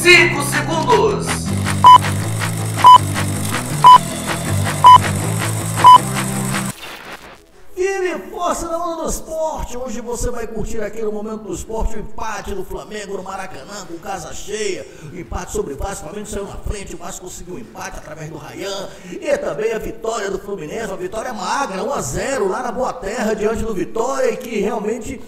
5 segundos. Firme e forte na onda do esporte. Hoje você vai curtir aqui no Momento do Esporte o empate do Flamengo no Maracanã com casa cheia. O empate sobre o Vasco. O Flamengo saiu na frente, o Vasco conseguiu um empate através do Ryan. E também a vitória do Fluminense, uma vitória magra, 1-0 lá na Boa Terra diante do Vitória, e que realmente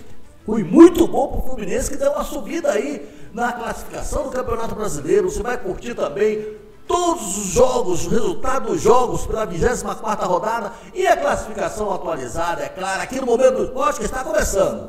foi muito bom para o Fluminense, que deu uma subida aí na classificação do Campeonato Brasileiro. Você vai curtir também todos os jogos, o resultado dos jogos pela 24ª rodada e a classificação atualizada, é claro, aqui no Momento do Esporte que está começando.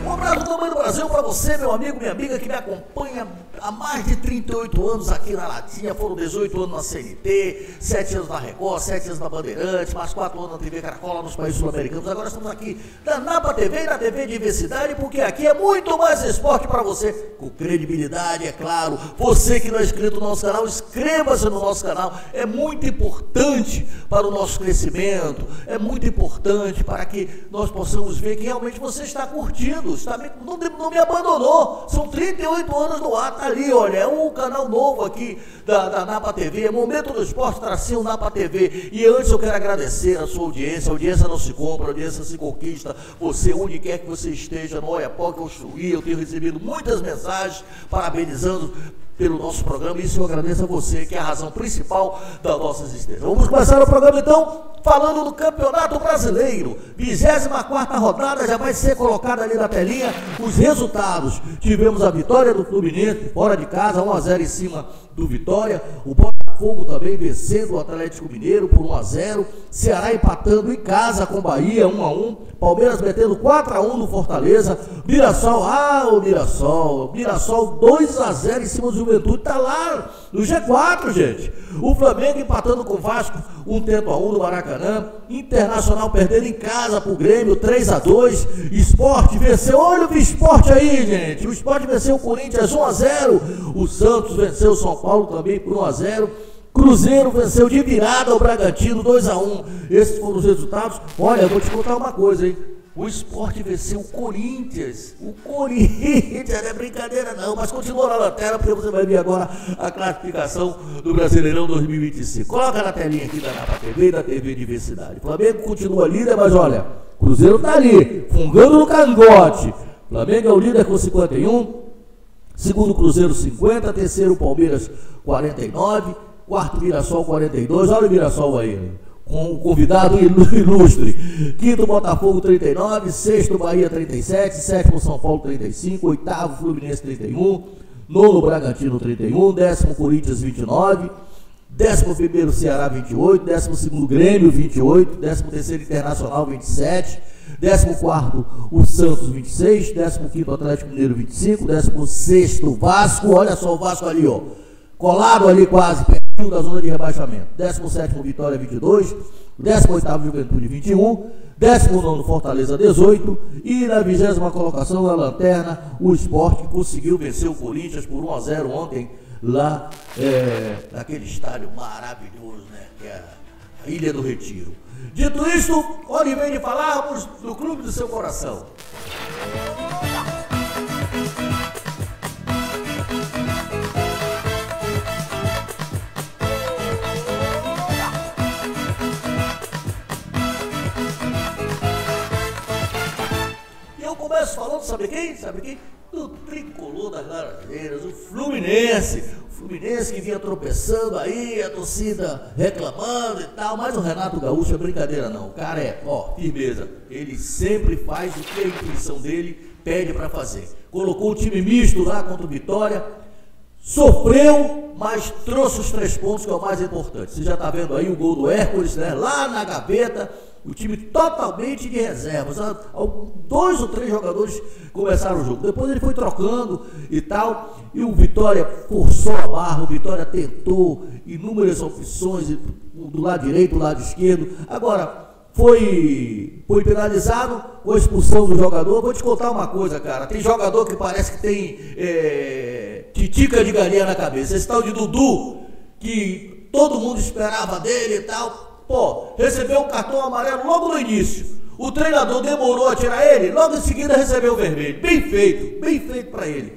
Um abraço do tamanho do Brasil para você, meu amigo, minha amiga, que me acompanha há mais de 38 anos aqui na Latinha. Foram 18 anos na CNT, 7 anos na Record, 7 anos na Bandeirantes, mais 4 anos na TV Caracola nos países sul-americanos. Agora estamos aqui na Napa TV e na TV Diversidade, porque aqui é muito mais esporte para você, com credibilidade, é claro. Você que não é inscrito no nosso canal, inscreva-se no nosso canal. É muito importante para o nosso crescimento, é muito importante para que nós possamos ver que realmente você está curtindo, não me abandonou. São 38 anos no ar, tá ali, olha, é um canal novo aqui da Napa TV, é Momento do Esporte, tracinho Napa TV. E antes eu quero agradecer a sua audiência. A audiência não se compra, a audiência se conquista. Você, onde quer que você esteja, no Oiapoque ou Chuí, eu tenho recebido muitas mensagens parabenizando pelo nosso programa, e isso eu agradeço a você, que é a razão principal da nossa existência. Vamos começar o programa então falando do Campeonato Brasileiro. 24ª rodada já vai ser colocada ali na telinha os resultados. Tivemos a vitória do Fluminense fora de casa, 1-0 em cima do Vitória. O Botafogo também vencendo o Atlético Mineiro por 1-0. Ceará empatando em casa com Bahia, 1-1. Palmeiras metendo 4-1 no Fortaleza. Mirassol, o Mirassol 2-0 em cima do Juventude, tá lá no G4, gente. O Flamengo empatando com o Vasco, 1-1 no Maracanã. Internacional perdendo em casa pro Grêmio, 3-2. Sport venceu, olha o Sport aí, gente. O Sport venceu o Corinthians 1-0. O Santos venceu o São Paulo também por 1-0. Cruzeiro venceu de virada o Bragantino, 2-1. Esses foram os resultados. Olha, eu vou te contar uma coisa, hein? O Sport venceu o Corinthians. O Corinthians, não é brincadeira não, mas continua na lanterna, porque você vai ver agora a classificação do Brasileirão 2025. Coloca na telinha aqui da Napa TV e da TV Diversidade. O Flamengo continua líder, mas olha, o Cruzeiro tá ali, fungando no cangote. O Flamengo é o líder com 51, segundo Cruzeiro 50, terceiro Palmeiras 49, quarto Mirassol 42, olha o Mirassol aí, com o convidado ilustre. Quinto Botafogo 39, sexto Bahia 37, sétimo São Paulo 35, oitavo Fluminense 31, nono Bragantino 31, décimo Corinthians 29, décimo primeiro Ceará 28, décimo segundo Grêmio 28, décimo terceiro Internacional 27, décimo quarto o Santos 26, décimo quinto Atlético Mineiro 25, décimo sexto Vasco, olha só o Vasco ali, ó, colado ali quase, pertinho da zona de rebaixamento. 17º Vitória 22, 18º Juventude 21, 19º Fortaleza 18 e na 20ª colocação na lanterna o Sport, que conseguiu vencer o Corinthians por 1-0 ontem lá naquele estádio maravilhoso, né, que é a Ilha do Retiro. Dito isto, hora vem de falarmos do clube do seu coração. Começo falando, sabe quem? Do tricolor das Laranjeiras, o Fluminense. O Fluminense que vinha tropeçando aí, a torcida reclamando e tal, mas o Renato Gaúcho é brincadeira não. O cara é, ó, firmeza. Ele sempre faz o que a intuição dele pede para fazer. Colocou o time misto lá contra o Vitória, sofreu, mas trouxe os 3 pontos, que é o mais importante. Você já está vendo aí o gol do Hércules, né? Lá na gaveta. O time totalmente de reservas. 2 ou 3 jogadores começaram o jogo. Depois ele foi trocando e tal. E o Vitória forçou a barra. O Vitória tentou inúmeras opções do lado direito, do lado esquerdo. Agora, foi penalizado com a expulsão do jogador. Vou te contar uma coisa, cara. Tem jogador que parece que tem titica de galinha na cabeça. Esse tal de Dudu, que todo mundo esperava dele e tal. Pô, recebeu um cartão amarelo logo no início. O treinador demorou a tirar ele, logo em seguida recebeu o vermelho. Bem feito para ele.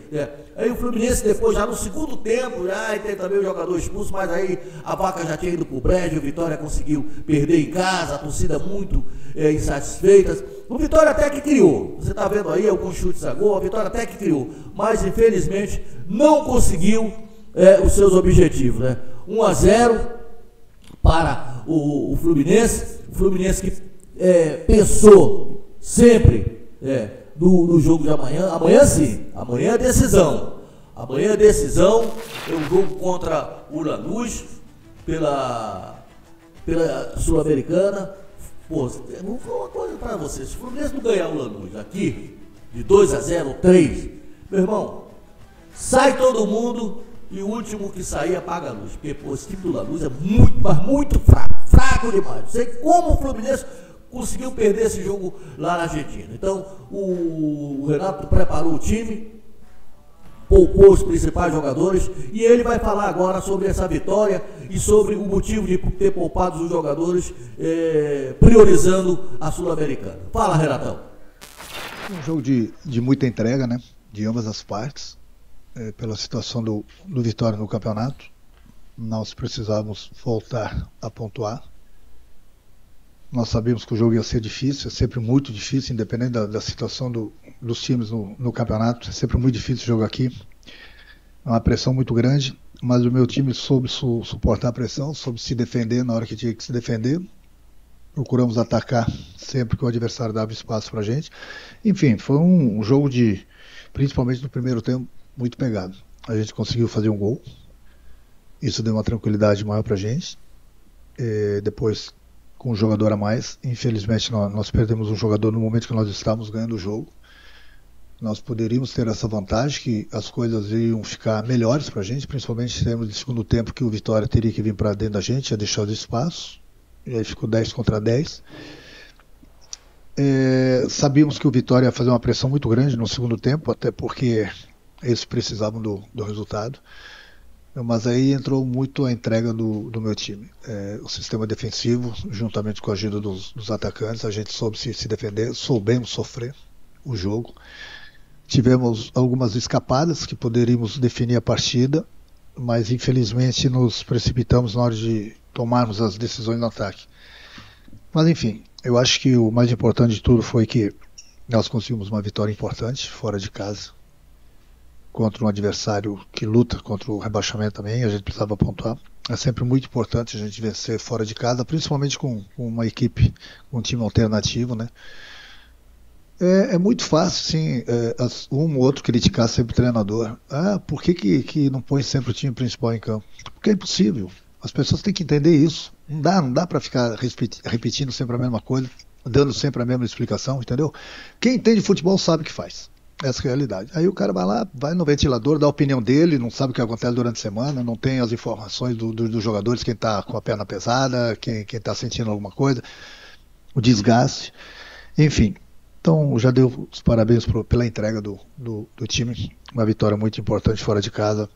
Aí o Fluminense depois, já no segundo tempo, já tem também o jogador expulso, mas aí a vaca já tinha ido pro brejo, o Vitória conseguiu perder em casa, a torcida muito insatisfeita. O Vitória até que criou, você está vendo aí alguns chutes a gol, a Vitória até que criou, mas infelizmente não conseguiu os seus objetivos, né? 1-0 para o Fluminense que pensou sempre no jogo de amanhã. Amanhã sim, amanhã é decisão. Amanhã é decisão, é um jogo contra o Lanús pela Sul-Americana. Pô, vou falar uma coisa para vocês, se o Fluminense não ganhar o Lanús aqui, de 2-0, 3, meu irmão, sai todo mundo e o último que sair apaga a luz, porque pô, esse time do Lanús é muito, mas muito fraco demais. Não sei como o Fluminense conseguiu perder esse jogo lá na Argentina. Então, o Renato preparou o time, poupou os principais jogadores, e ele vai falar agora sobre essa vitória e sobre o motivo de ter poupado os jogadores, priorizando a Sul-Americana. Fala, Renatão. Um jogo de muita entrega, né? De ambas as partes, pela situação do Vitória no campeonato. Nós precisávamos voltar a pontuar. Nós sabíamos que o jogo ia ser difícil, é sempre muito difícil, independente da situação dos times no campeonato, é sempre muito difícil jogar aqui. É uma pressão muito grande, mas o meu time soube suportar a pressão, soube se defender na hora que tinha que se defender. Procuramos atacar sempre que o adversário dava espaço para a gente. Enfim, foi um jogo principalmente no primeiro tempo, muito pegado. A gente conseguiu fazer um gol, isso deu uma tranquilidade maior para a gente. Depois, com um jogador a mais, infelizmente nós perdemos um jogador no momento que nós estávamos ganhando o jogo. Nós poderíamos ter essa vantagem, que as coisas iam ficar melhores para a gente, principalmente em termos de segundo tempo, que o Vitória teria que vir para dentro da gente, ia deixar os espaços, e aí ficou 10 contra 10. Sabíamos que o Vitória ia fazer uma pressão muito grande no segundo tempo, até porque eles precisavam do resultado. Mas aí entrou muito a entrega do meu time. O sistema defensivo, juntamente com a ajuda dos atacantes, a gente soube se defender, soubemos sofrer o jogo. Tivemos algumas escapadas que poderíamos definir a partida, mas infelizmente nos precipitamos na hora de tomarmos as decisões no ataque. Mas enfim, eu acho que o mais importante de tudo foi que nós conseguimos uma vitória importante, fora de casa, contra um adversário que luta contra o rebaixamento também. A gente precisava pontuar. É sempre muito importante a gente vencer fora de casa, principalmente com uma equipe, um time alternativo, né? É muito fácil, sim, um ou outro criticar sempre o treinador. Por que não põe sempre o time principal em campo? Porque é impossível. As pessoas têm que entender isso. Não dá para ficar repetindo sempre a mesma coisa, dando sempre a mesma explicação, entendeu? Quem entende futebol sabe o que faz. Essa é a realidade. Aí o cara vai lá, vai no ventilador, dá a opinião dele, não sabe o que acontece durante a semana, não tem as informações dos jogadores, quem está com a perna pesada, quem está sentindo alguma coisa, o desgaste, enfim. Então já deu os parabéns pela entrega do time, uma vitória muito importante fora de casa.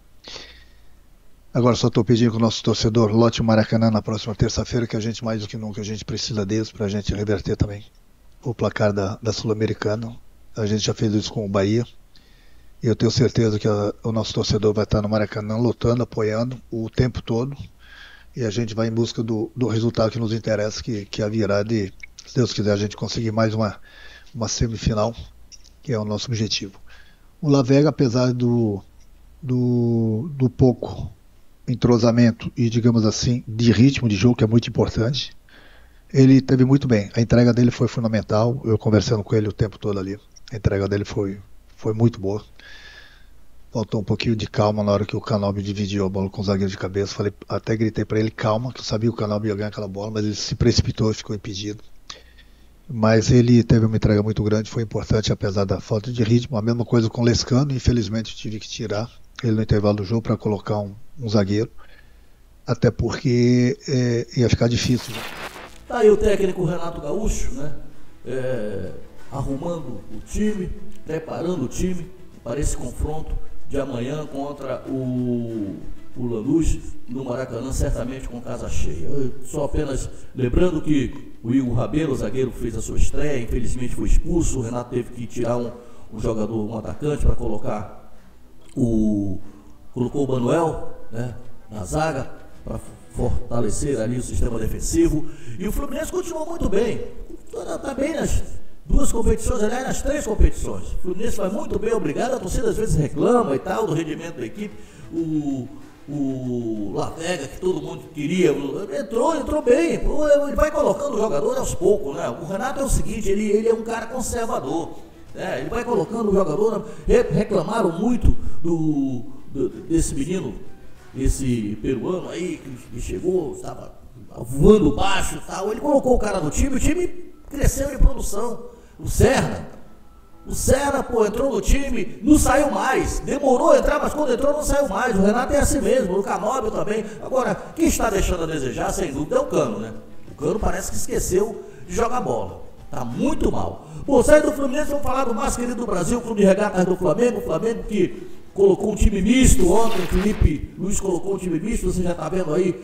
Agora só estou pedindo que o nosso torcedor lote o Maracanã na próxima terça-feira, que a gente mais do que nunca a gente precisa deles para a gente reverter também o placar da Sul-Americana. A gente já fez isso com o Bahia. E eu tenho certeza que o nosso torcedor vai estar no Maracanã lutando, apoiando o tempo todo. E a gente vai em busca do resultado que nos interessa, que é a virada. E, se Deus quiser, a gente conseguir mais uma semifinal, que é o nosso objetivo. O La Vega, apesar do pouco entrosamento e, digamos assim, de ritmo de jogo, que é muito importante, ele teve muito bem. A entrega dele foi fundamental. Eu conversando com ele o tempo todo ali. A entrega dele foi muito boa. Faltou um pouquinho de calma na hora que o Canóbio dividiu a bola com o zagueiro de cabeça. Até gritei para ele, calma, que eu sabia que o Canóbio ia ganhar aquela bola, mas ele se precipitou e ficou impedido. Mas ele teve uma entrega muito grande, foi importante apesar da falta de ritmo. A mesma coisa com o Lescano, infelizmente eu tive que tirar ele no intervalo do jogo para colocar um zagueiro, até porque ia ficar difícil. Tá aí o técnico Renato Gaúcho, né? Arrumando o time, preparando o time para esse confronto de amanhã contra o o Lanús no Maracanã, certamente com casa cheia. Eu só apenas lembrando que o Igor Rabelo, o zagueiro, fez a sua estreia, infelizmente foi expulso, o Renato teve que tirar um jogador, um atacante, para colocar colocou o Manuel, né, na zaga, para fortalecer ali o sistema defensivo, e o Fluminense continuou muito bem, está bem nas duas competições, aliás, nas 3 competições. O Fluminense vai muito bem, obrigado. A torcida às vezes reclama e tal do rendimento da equipe. O Lavega, que todo mundo queria, entrou bem. Ele vai colocando o jogador aos poucos, né? O Renato é o seguinte, ele é um cara conservador, né? Ele vai colocando o jogador. Reclamaram muito desse menino, esse peruano aí que chegou, estava voando baixo e tal. Ele colocou o cara no time, o time cresceu de produção. O Serra, pô, entrou no time, não saiu mais, demorou a entrar, mas quando entrou não saiu mais. O Renato é assim mesmo, o Canóbio também. Agora, quem está deixando a desejar, sem dúvida, é o Cano, né? O Cano parece que esqueceu de jogar bola, tá muito mal. Bom, saindo do Fluminense, vamos falar do mais querido do Brasil, o Clube de Regatas do Flamengo. O Flamengo que colocou um time misto ontem, o Felipe Luiz colocou um time misto, você já está vendo aí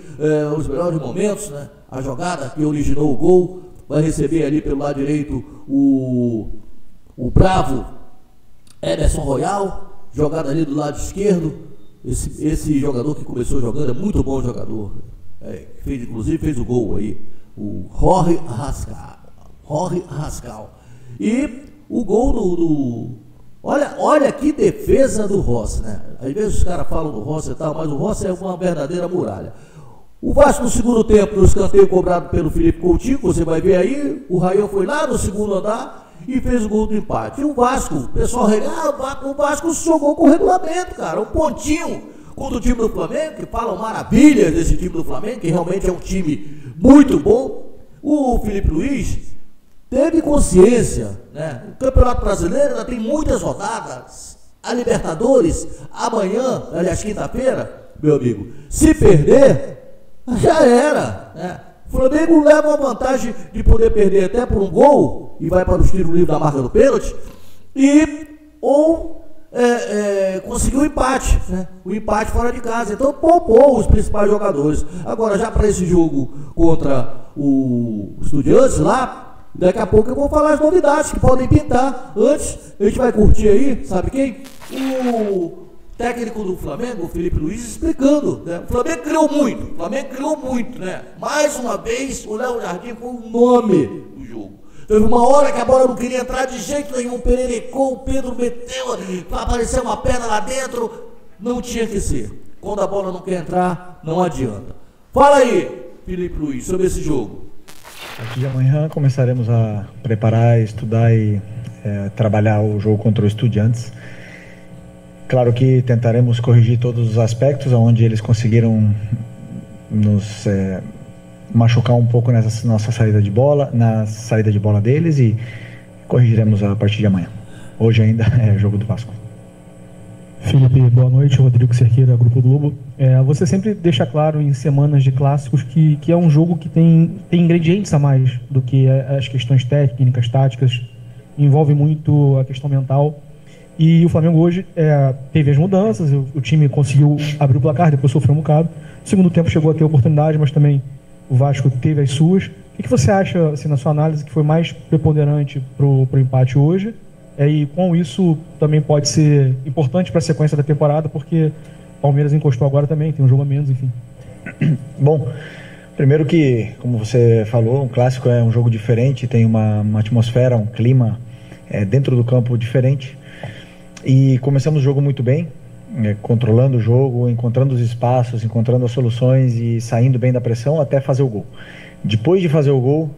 os melhores momentos, né? A jogada que originou o gol. Vai receber ali pelo lado direito o bravo Emerson Royal, jogada ali do lado esquerdo. Esse jogador que começou jogando é muito bom jogador. Inclusive fez o gol aí, o Jorge Arrascal. E o gol do olha que defesa do Rossi, né? Às vezes os caras falam do Rossi e tal, mas o Rossi é uma verdadeira muralha. O Vasco no segundo tempo, no escanteio cobrado pelo Felipe Coutinho, você vai ver aí, o Raio foi lá no segundo andar e fez o gol do empate. E o Vasco, o pessoal o Vasco jogou com regulamento, cara, um pontinho contra o time do Flamengo, que falam maravilhas desse time do Flamengo, que realmente é um time muito bom. O Felipe Luiz teve consciência, né? O Campeonato Brasileiro ainda tem muitas rodadas, a Libertadores, amanhã, aliás, quinta-feira, meu amigo, se perder, já era, né? O Flamengo leva a vantagem de poder perder até por um gol e vai para os tiros livres da marca do pênalti ou conseguiu o empate, né? O empate fora de casa. Então poupou os principais jogadores. Agora já para esse jogo contra o Estudiantes lá, daqui a pouco eu vou falar as novidades que podem pintar. Antes a gente vai curtir aí, sabe quem? O técnico do Flamengo, o Felipe Luiz, explicando, né? O Flamengo criou muito, né? Mais uma vez, o Léo Jardim foi o nome do jogo. Teve uma hora que a bola não queria entrar de jeito nenhum, pererecou, o Pedro meteu, apareceu uma perna lá dentro, não tinha que ser. Quando a bola não quer entrar, não adianta. Fala aí, Felipe Luiz, sobre esse jogo. A partir de amanhã começaremos a preparar, estudar e trabalhar o jogo contra o Estudiantes. Claro que tentaremos corrigir todos os aspectos onde eles conseguiram nos machucar um pouco nessa nossa saída de bola, na saída de bola deles, e corrigiremos a partir de amanhã. Hoje ainda é jogo do Vasco. Felipe, boa noite. Rodrigo Cerqueira, Grupo Globo. Você sempre deixa claro em semanas de clássicos que é um jogo que tem ingredientes a mais do que as questões técnicas, táticas. Envolve muito a questão mental. E o Flamengo hoje teve as mudanças, o time conseguiu abrir o placar, depois sofreu um bocado. No segundo tempo chegou a ter oportunidade, mas também o Vasco teve as suas. O que você acha, assim, na sua análise, que foi mais preponderante para o empate hoje? E com isso também pode ser importante para a sequência da temporada, porque o Palmeiras encostou agora também, tem um jogo a menos, enfim. Bom, primeiro que, como você falou, um clássico é um jogo diferente, tem uma atmosfera, um clima dentro do campo diferente. E começamos o jogo muito bem, controlando o jogo, encontrando os espaços, encontrando as soluções e saindo bem da pressão até fazer o gol. Depois de fazer o gol,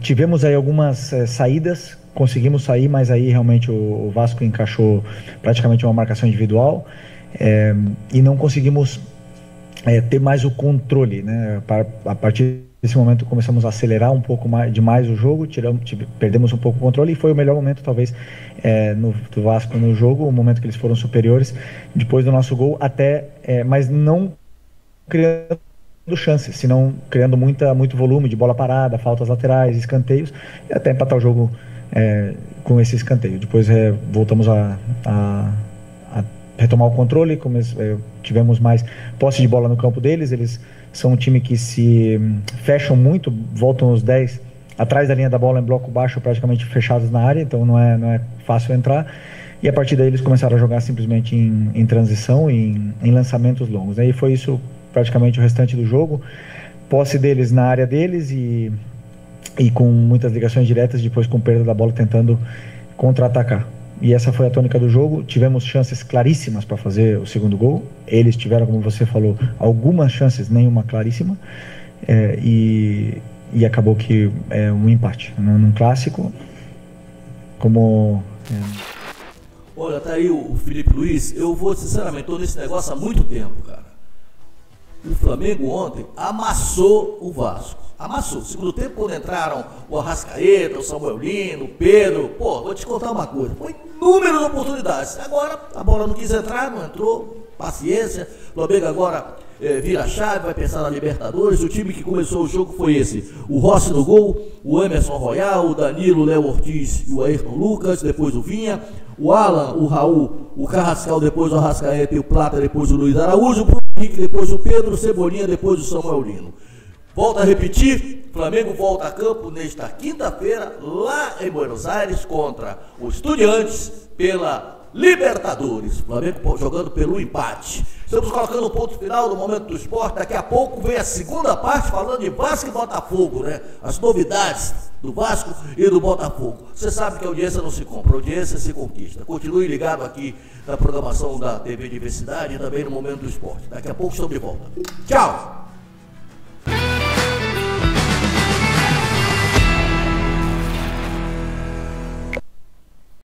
tivemos aí algumas saídas, conseguimos sair, mas aí realmente o Vasco encaixou praticamente uma marcação individual e não conseguimos ter mais o controle, né? A partir desse momento começamos a acelerar um pouco demais o jogo, perdemos um pouco o controle, e foi o melhor momento talvez do Vasco no jogo, o momento que eles foram superiores depois do nosso gol, mas não criando chances, senão criando muito volume de bola parada, faltas laterais, escanteios, e até empatar o jogo com esse escanteio. Depois voltamos a retomar o controle, tivemos mais posse de bola no campo deles. Eles são um time que se fecham muito, voltam os 10 atrás da linha da bola em bloco baixo, praticamente fechados na área, então não é fácil entrar. E a partir daí eles começaram a jogar simplesmente em transição, em lançamentos longos. Aí foi isso praticamente o restante do jogo. Posse deles na área deles e com muitas ligações diretas, depois com perda da bola tentando contra-atacar. E essa foi a tônica do jogo. Tivemos chances claríssimas para fazer o segundo gol. Eles tiveram, como você falou, algumas chances, nenhuma claríssima. E acabou que é um empate. Num clássico, como... Olha, tá aí o Felipe Luiz. Eu vou, sinceramente, estou nesse negócio há muito tempo, cara. O Flamengo ontem amassou o Vasco. Amassou. Segundo tempo, quando entraram o Arrascaeta, o Samuel Lino, o Pedro, vou te contar uma coisa. Foi inúmeras oportunidades. Agora, a bola não quis entrar, não entrou. Paciência. O Flamengo agora vira a chave, vai pensar na Libertadores. O time que começou o jogo foi esse: o Rossi no gol, o Emerson Royal, o Danilo, o Léo Ortiz e o Ayrton Lucas, depois o Vinha, o Alan, o Raul, o Carrascal, depois o Arrascaeta e o Plata, depois o Luiz Araújo, o Bruno Henrique, depois o Pedro, o Cebolinha, depois o Samuel Lino. Volto a repetir, Flamengo volta a campo nesta quinta-feira, lá em Buenos Aires, contra o Estudiantes, pela Libertadores. Flamengo jogando pelo empate. Estamos colocando um ponto final no Momento do Esporte. Daqui a pouco vem a segunda parte falando de Vasco e Botafogo, né? As novidades do Vasco e do Botafogo. Você sabe que a audiência não se compra, a audiência se conquista. Continue ligado aqui na programação da TV Diversidade e também no Momento do Esporte. Daqui a pouco estamos de volta. Tchau!